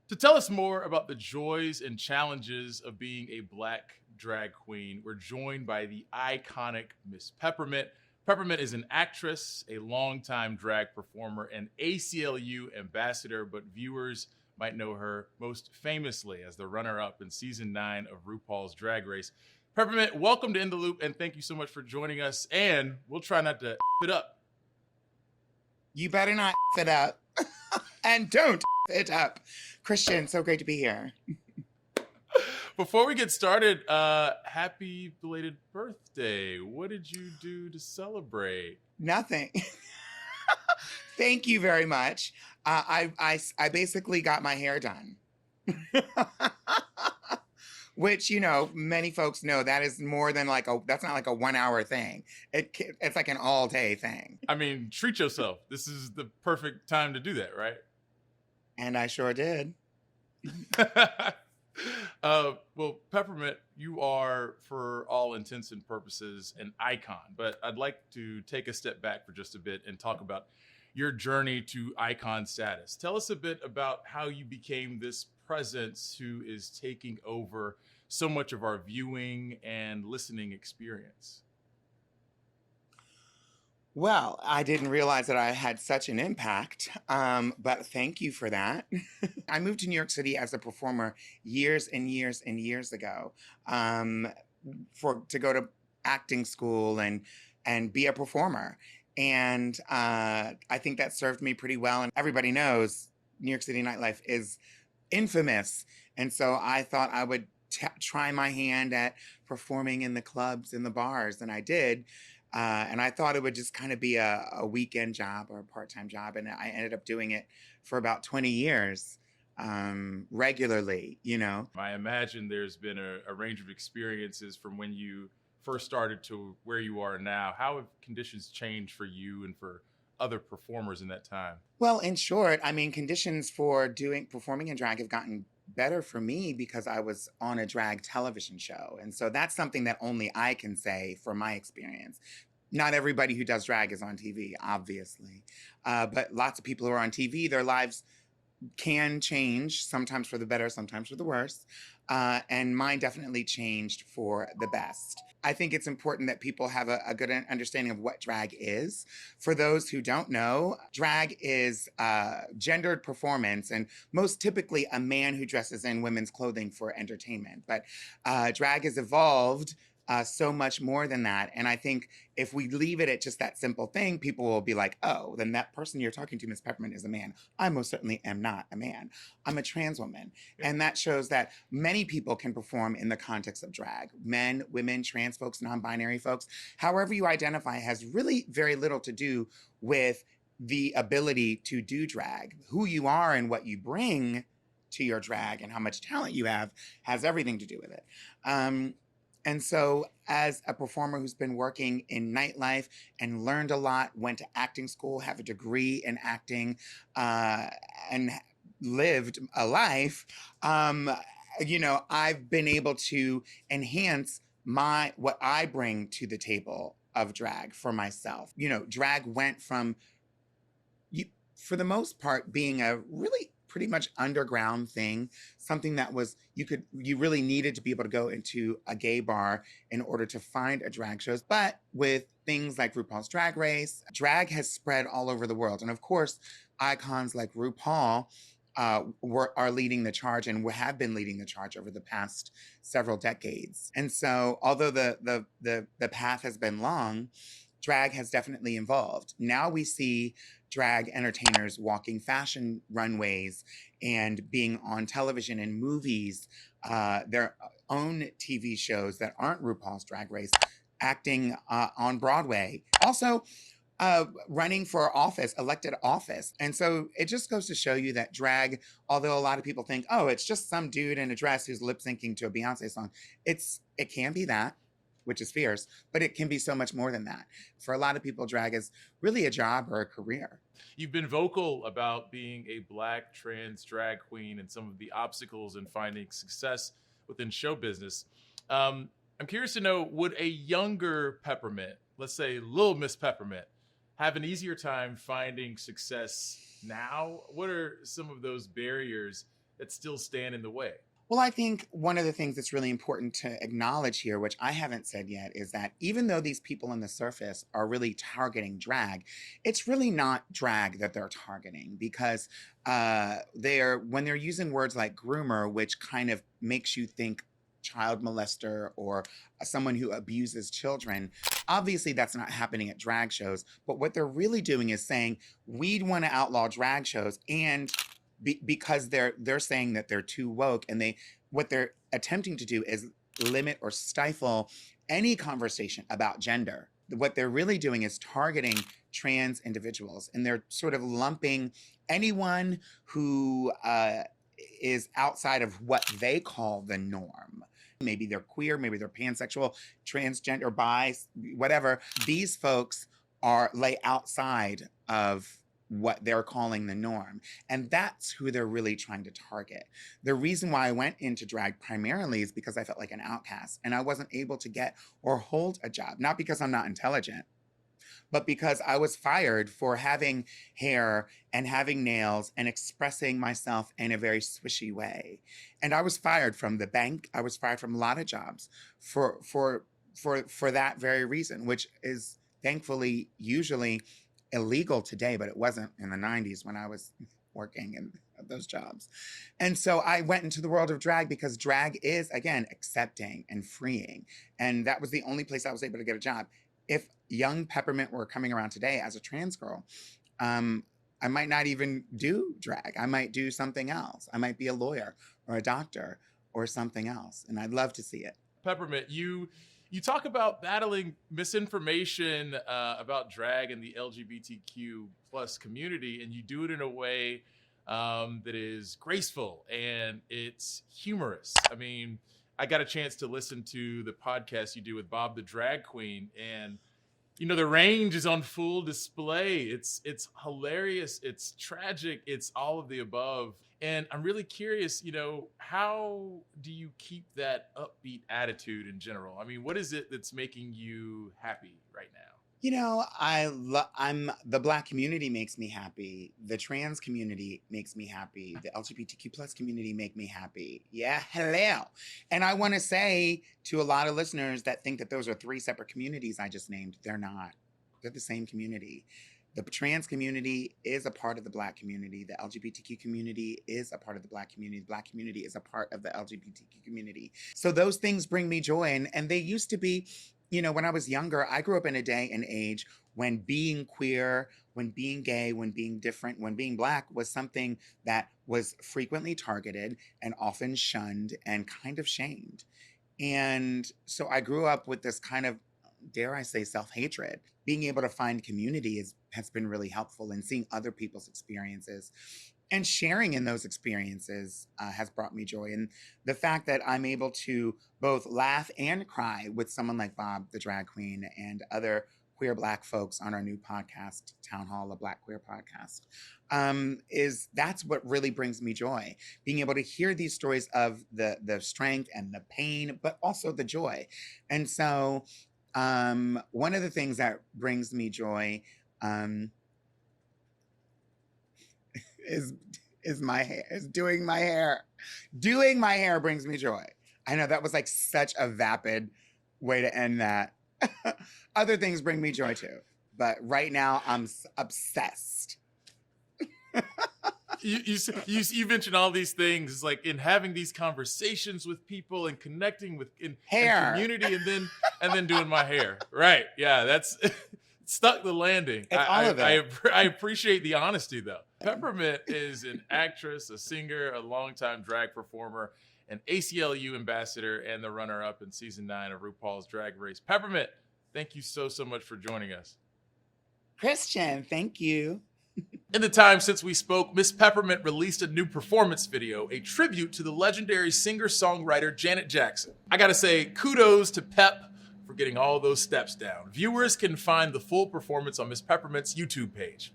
To tell us more about the joys and challenges of being a Black drag queen, we're joined by the iconic Miss Peppermint. Peppermint is an actress, a longtime drag performer, and ACLU ambassador, but viewers might know her most famously as the runner up in season 9 of RuPaul's Drag Race. Peppermint, welcome to In the Loop, and thank you so much for joining us. And we'll try not to it up. You better not it up. And don't it up. Christian, so great to be here. Before we get started, happy belated birthday. What did you do to celebrate? Nothing. Thank you very much. I basically got my hair done. Which, you know, many folks know that is more than that's not like a 1 hour thing. It's like an all day thing. I mean, treat yourself. This is the perfect time to do that, right? And I sure did. Well, Peppermint, you are, for all intents and purposes, an icon. But I'd like to take a step back for just a bit and talk about your journey to icon status. Tell us a bit about how you became this presence who is taking over so much of our viewing and listening experience. Well, I didn't realize that I had such an impact, but thank you for that. I moved to New York City as a performer years and years and years ago to go to acting school and be a performer. And I think that served me pretty well. And everybody knows New York City nightlife is infamous. And so I thought I would try my hand at performing in the clubs and the bars, and I did. And I thought it would just kind of be a weekend job or a part-time job. And I ended up doing it for about 20 years regularly, you know. I imagine there's been a range of experiences from when you first started to where you are now. How have conditions changed for you and for other performers in that time? Well, in short, I mean, conditions for performing in drag have gotten better for me because I was on a drag television show. And so that's something that only I can say from my experience. Not everybody who does drag is on TV, obviously. But lots of people who are on TV, their lives can change, sometimes for the better, sometimes for the worse. And mine definitely changed for the best. I think it's important that people have a good understanding of what drag is. For those who don't know, drag is gendered performance, and most typically a man who dresses in women's clothing for entertainment. But drag has evolved so much more than that. And I think if we leave it at just that simple thing, people will be like, oh, then that person you're talking to, Miss Peppermint, is a man. I most certainly am not a man. I'm a trans woman. Yeah. And that shows that many people can perform in the context of drag. Men, women, trans folks, non-binary folks, however you identify has really very little to do with the ability to do drag. Who you are and what you bring to your drag and how much talent you have has everything to do with it. And so as a performer who's been working in nightlife and learned a lot, went to acting school, have a degree in acting, and lived a life, you know, I've been able to enhance what I bring to the table of drag for myself. You know, drag went from, for the most part, being a really pretty much underground thing, something that was, you really needed to be able to go into a gay bar in order to find a drag shows. But with things like RuPaul's Drag Race, drag has spread all over the world. And of course, icons like RuPaul are leading the charge and have been leading the charge over the past several decades. And so although the path has been long, drag has definitely evolved. Now we see drag entertainers walking fashion runways and being on television and movies, their own TV shows that aren't RuPaul's Drag Race, acting on Broadway. Also, running for office, elected office. And so it just goes to show you that drag, although a lot of people think, oh, it's just some dude in a dress who's lip syncing to a Beyonce song. It can be that, which is fierce, but it can be so much more than that. For a lot of people, drag is really a job or a career. You've been vocal about being a Black trans drag queen and some of the obstacles in finding success within show business. I'm curious to know, would a younger Peppermint, let's say little Miss Peppermint, have an easier time finding success now? What are some of those barriers that still stand in the way? Well, I think one of the things that's really important to acknowledge here, which I haven't said yet, is that even though these people on the surface are really targeting drag, it's really not drag that they're targeting, because when they're using words like groomer, which kind of makes you think child molester or someone who abuses children. Obviously, that's not happening at drag shows. But what they're really doing is saying, we want to outlaw drag shows, and because they're saying that they're too woke, and what they're attempting to do is limit or stifle any conversation about gender. What they're really doing is targeting trans individuals, and they're sort of lumping anyone who is outside of what they call the norm. Maybe they're queer, maybe they're pansexual, transgender, bi, whatever. These folks lay outside of what they're calling the norm. And that's who they're really trying to target. The reason why I went into drag primarily is because I felt like an outcast, and I wasn't able to get or hold a job. Not because I'm not intelligent, but because I was fired for having hair and having nails and expressing myself in a very swishy way. And I was fired from the bank. I was fired from a lot of jobs for that very reason, which is thankfully usually illegal today, but it wasn't in the 90s when I was working in those jobs. And so I went into the world of drag because drag is, again, accepting and freeing. And that was the only place I was able to get a job. If young Peppermint were coming around today as a trans girl, I might not even do drag. I might do something else. I might be a lawyer or a doctor or something else. And I'd love to see it. Peppermint, you talk about battling misinformation about drag and the LGBTQ plus community, and you do it in a way that is graceful and it's humorous. I mean, I got a chance to listen to the podcast you do with Bob the Drag Queen, and the range is on full display. It's hilarious, it's tragic, it's all of the above. And I'm really curious, how do you keep that upbeat attitude in general? I mean, what is it that's making you happy right now? I'm the Black community makes me happy. The trans community makes me happy. The LGBTQ plus community make me happy. Yeah, hello. And I want to say to a lot of listeners that think that those are three separate communities I just named, they're not. They're the same community. The trans community is a part of the Black community. The LGBTQ community is a part of the Black community. The Black community is a part of the LGBTQ community. So those things bring me joy. And they used to be, when I was younger, I grew up in a day and age when being queer, when being gay, when being different, when being Black was something that was frequently targeted and often shunned and kind of shamed. And so I grew up with this kind of, dare I say, self-hatred. Being able to find community has been really helpful, and seeing other people's experiences and sharing in those experiences has brought me joy. And the fact that I'm able to both laugh and cry with someone like Bob, the drag queen, and other queer Black folks on our new podcast, Town Hall, a Black Queer Podcast, that's what really brings me joy. Being able to hear these stories of the strength and the pain, but also the joy. And so one of the things that brings me joy is my hair, is doing my hair. Doing my hair brings me joy. I know that was like such a vapid way to end that. Other things bring me joy too, but right now I'm obsessed. You mentioned all these things, like in having these conversations with people and connecting with hair and community, and then doing my hair. Right? Yeah, that's stuck the landing. I appreciate the honesty though. Peppermint is an actress, a singer, a longtime drag performer, an ACLU ambassador, and the runner-up in season 9 of RuPaul's Drag Race. Peppermint, thank you so much for joining us. Christian, thank you. In the time since we spoke, Miss Peppermint released a new performance video, a tribute to the legendary singer-songwriter Janet Jackson. I gotta say, kudos to Pep for getting all those steps down. Viewers can find the full performance on Miss Peppermint's YouTube page.